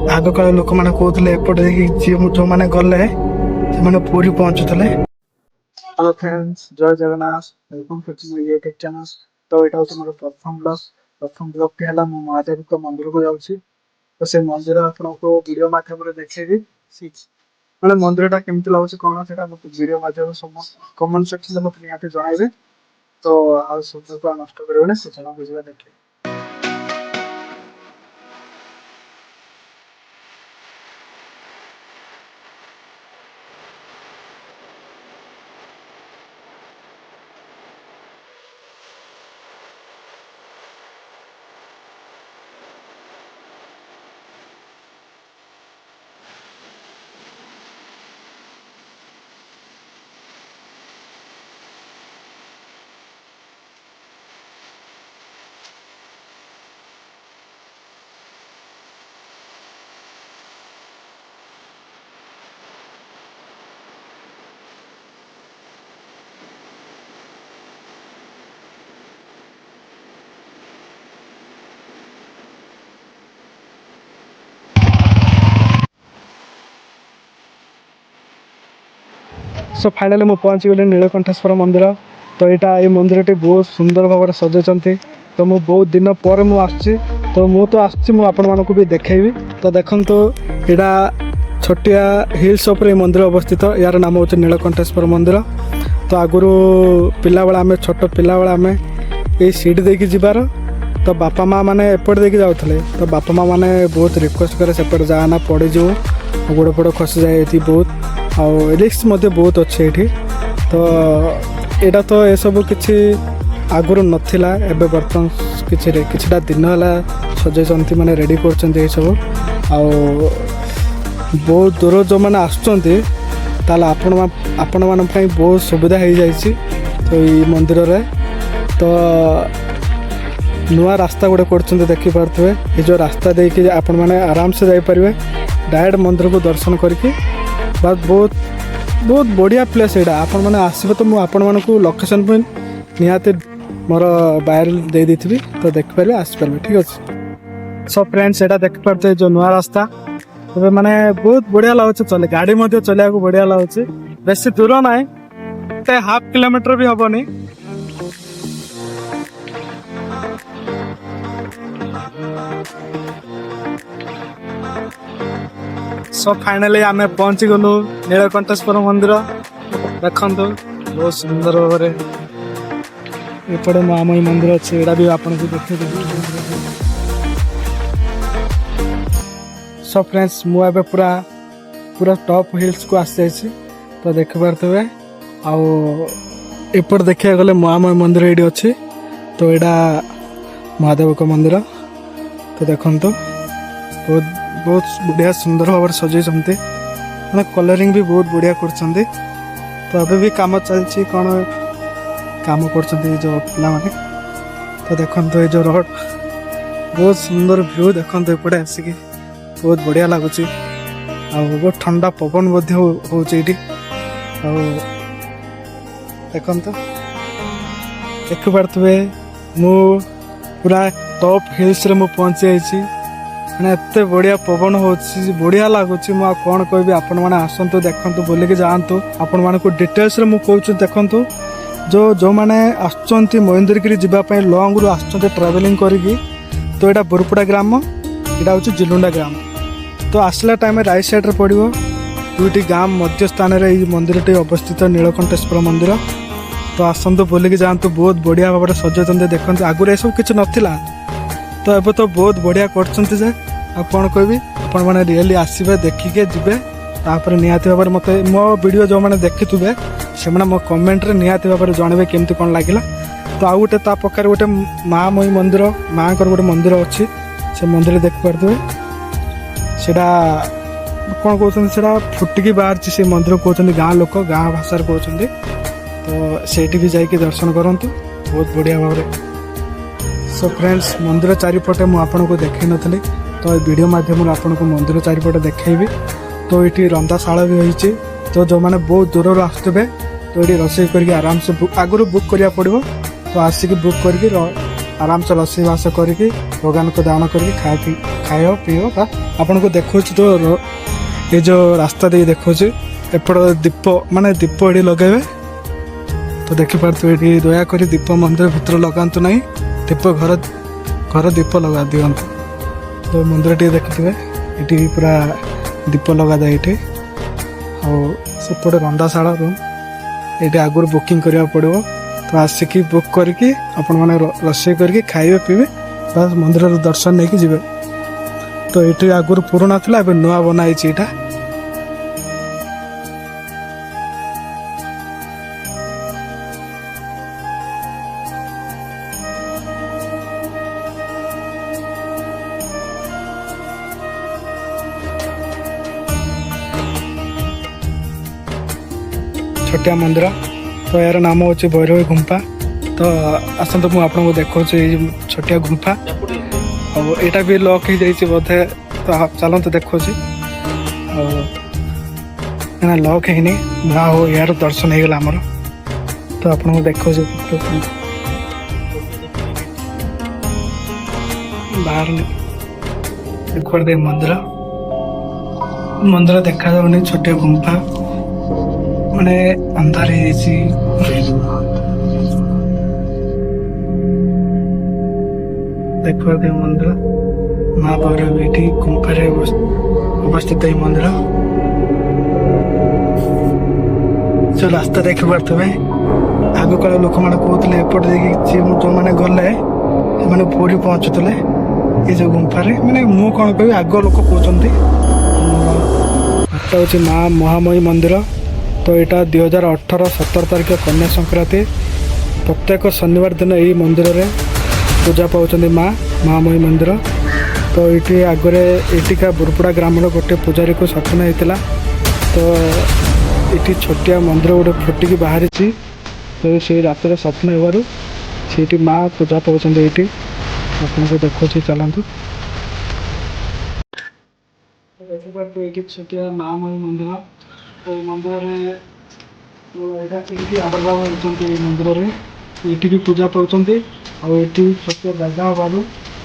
आगकाल लोक मैंने कहते एपटे जी जो मैंने गले से पूरी पहुंचुले। हेलो फ्रेंड्स, जय Jagannath, welcome to my YouTube channel. तो यहाँ हूँ मोर प्रथम ब्लॉग टी है महादेव को मंदिर को जाऊँगी। तो से मंदिर आपको वीडियो मध्यम देखी मैंने मंदिर टा केमती लगुच कौन से वीडियो मध्यम सब कमेंट सेक्शन में मत निहाती जनइबे। तो आ सुंदर को नष्ट कर बुझा देखिए। सो फाइनाली मुझे पहुँची गली नीलकंठेश्वर मंदिर। तो यहाँ ये मंदिर टी बहुत सुंदर भाव सजाई। तो मु बहुत दिन पर मुझे तो आपको भी देखी। तो देखो यहाँ छोटिया हिल्स उपर मंदिर अवस्थित। यार नाम हूँ नीलकंठेश्वर मंदिर। तो आगुरी पिला बेला आम छोट पिला बेला आम ये सीट देकी जीवार। तो बापा माँ मैंने एपट देकी जाऊे। तो बापा माँ मैंने बहुत रिक्वेस्ट करे सेपट जाना पड़ी जो गोड़ फोड़ खसी जाए बहुत और रिस्क बहुत अच्छे ये। तो यहाँ तो ये सब किसी आगुरी नाला एवं बर्तमान किसी दिन है सजाई मैंने रेडी कर सब बहुत दूर जो मैंने आसुँच आपण मान बहुत सुविधा हो जाए। तो ये मंदिर रे तो नुआ रास्ता गोटे कर देखिपे। ये जो रास्ता देकी आपण मैंने आराम से जापरेंगे डायरेक्ट मंदिर को दर्शन करके। बस बहुत बहुत बढ़िया प्लेस यहाँ आपण मैंने आसबे। तो मुझे लोकेशन पर निहाती मोर वायरल दे दी थी। तो देखिपारे आसपारे ठीक अच्छे। सब फ्रेंड्स यहाँ देखिपे जो नुआ रास्ता तो मैंने बहुत बढ़िया लगुच चले गाड़ी चलिया बढ़िया लगुच। बेसी दूर ना 1/2 किलोमीटर भी हेनी। सो फाइनाली आम पहुंची गलु नीलकंठेश्वर मंदिर। देखु बहुत सुंदर भाव एपटे महामयी मंदिर अच्छे यहाँ भी आपको देखिए। सो फ्रेंड्स मुझे पूरा पूरा टॉप हिल्स को आसी जाइए। तो देखिपे आउट देखा गले महामयी मंदिर ये अच्छे। तो यहाँ महादेव को मंदिर। तो देखो बहुत बहुत बढ़िया सुंदर भाव सजाई मैंने कलरिंग भी बहुत बढ़िया कर। तो अभी भी काम चलती कौन काम कर जो पिला माने। तो देखो ये जो रोड बहुत सुंदर व्यू देखो एपटे आसिक बहुत बढ़िया लगुच। बहुत ठंडा पवन हो देखो देखिपे मु पूरा टॉप हिल्स रे पहुंची जाइए। मैंने एत बढ़िया पवन हो बढ़िया लगुच। मुझे कौन कह आपण मैंने आसतु देखु बुलिकी जातु आपण मानक डिटेल्स मुझे देखु जो जो मैंने आसुँच महेंद्रगिरी जावाई लंग रु आसुँच ट्रावेलिंग करी। तो यहाँ बुरपड़ा ग्राम यहाँ हूँ जिलुंडा ग्राम। तो आसला टाइम राइट साइड पड़ो दुईटी गाँव मध्य स्थान में मंदिर टी अवस्थित नीलकंठेश्वर मंदिर। तो आसतु बुलिकी जातु बहुत बढ़िया भाव सजाई देखते। आगुरी सब किसी नाला तो ये तो बहुत बढ़िया कर कौन कहबी आपण मैंने रियली आसबे देखिके जी। तापर निहाती भाव मत मो वीडियो जो मैंने देखिथे से मो कमेंट रे निहाती भाव जनइबे केमती कौन लगिला। तो आउ गोटे ता पकार गोटे महामयी मंदिर माँ गोटे मंदिर अच्छी से मंदिर देखिपे सेटा कौन कहते फुटिकी बाहर से मंदिर कहते गाँ लोक गाँ भाषा कहते। तो सेठी भी जाइए दर्शन करूँ बहुत बढ़िया भाव। सो फ्रेंड्स मंदिर चारिपटे मुझे देखी नी। तो वीडियो माध्यम आपको मंदिर चारिपटे देखी। तो ये रंधाशाला भी होती। तो जो मैंने बहुत दूर आसुवे तो ये रोषे कर आराम से आगुरी बुक करा पड़ो। तो आसिक बुक कर आराम से रोषे बास करके भगवान को दान करके खाओ पीओ बा आपन को देखो तो ये जो रास्ता दे देखो एपट दीप माने दीप ये लगे तो देखिपे ये दयाकोरी दीप मंदिर भितर लगातु ना दीप घर घर दीप लगा दिंतु तो मंदिर टी देखिए ये पूरा दीप लगा जाए ये सेपटे रंधाशाला रूम ये आगुरी बुकिंग करा पड़ो तो आसिकी बुक करके आपण मैंने रोषे करके खाइबे पीबे बस मंदिर दर्शन नहीं जी तो ये आगुरी पुराना था नुआ बनाई यहाँ छोटिया मंदिर तो यार नाम हूँ भैरवी गुंफा तो आसतु मुझे आपको देखा छोटिया गुंफा और यहाँ भी लॉक हो जाइए बोधे तो चलते देखो लॉक है ना हो यार दर्शन हो गला आमर तो आपको देखो बाहर देखो मंदिर मंदिर देखा जाऊनी छोटिया गुंफा मैंने अंधार देखो मंदिर माँ भैरवी गुंफारे अवस्थित ये मंदिर जो रास्ता देख पारे आग काल लोक मैंने कहते एपट जो मैंने गले मैंने पूरी पहुँचुले ये जो गुंफारे मैंने मु कौन कह आग लोक कहते हूँ माँ महामयी मंदिर तो यहाँ 2018-17 तारीख कन्या संक्रांति प्रत्येक शनिवार दिन यही मंदिर रे पूजा पाँच माँ महामयी मंदिर तो ये आगरे एटिका बुरपड़ा ग्राम गोटे पूजारी को सपन होता तो ये छोटिया मंदिर गोटे फुटिकी बाहरी तो से रात स्वप्न होवर से माँ पूजा पाँच ये आपको देखो चलतु देखिए छोटिया महामयी मंदिर तो मंदिर आविर्भाव होती मंदिर में ये भी पूजा पाँच और छोटे जगह हबार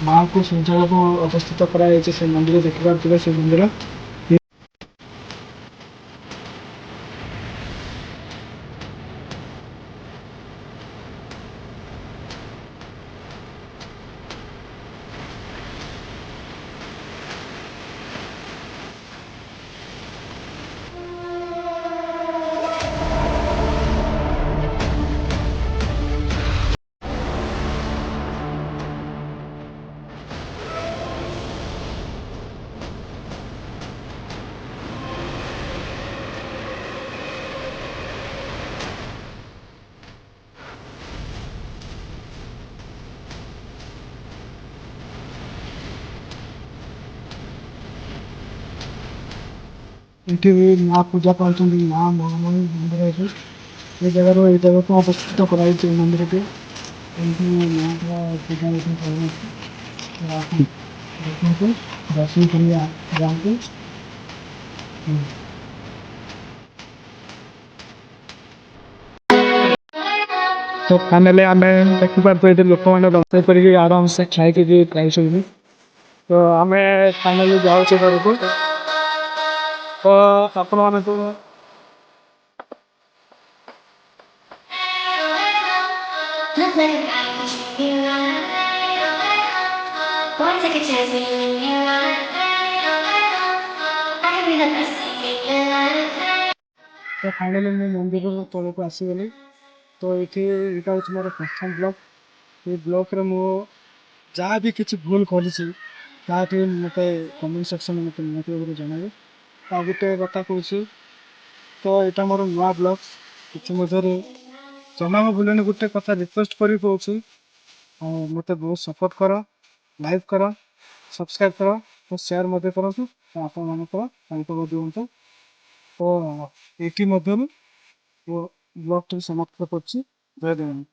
माँ को से जगह को अवस्थित कराई से मंदिर देखिए से मंदिर ये माँ पूजा पाँच माँ महामयी मंदिर ये जगह को अवस्थित कराई मंदिर के माँ का पूजा देखते दर्शन कर जाते तो फाइनाली आम देखिपे ये लोक मैंने रोषे कर आराम से खाई खाई तो आम फाइनाली जाऊँ घर को तो आपण मैंने तो तो फाइनाली मंदिर तौर को आसीगली तो ये हूँ मोर प्रथम ब्लॉग ये ब्लॉग मु जहाँ भी किसी भूल कर मत कमेंट सेक्शन में मत जन आ गोटे कथा कह तो यहाँ मोर नुआ ब्लॉग कि जमा भूलें गोटे कथा रिक्वेस्ट कर कौन मत बहुत सपोर्ट कर लाइक कर सब्सक्राइब कर तो शेयर मत करूँ आप दिंतु तो ये ब्लॉग समाप्त कर जय देव।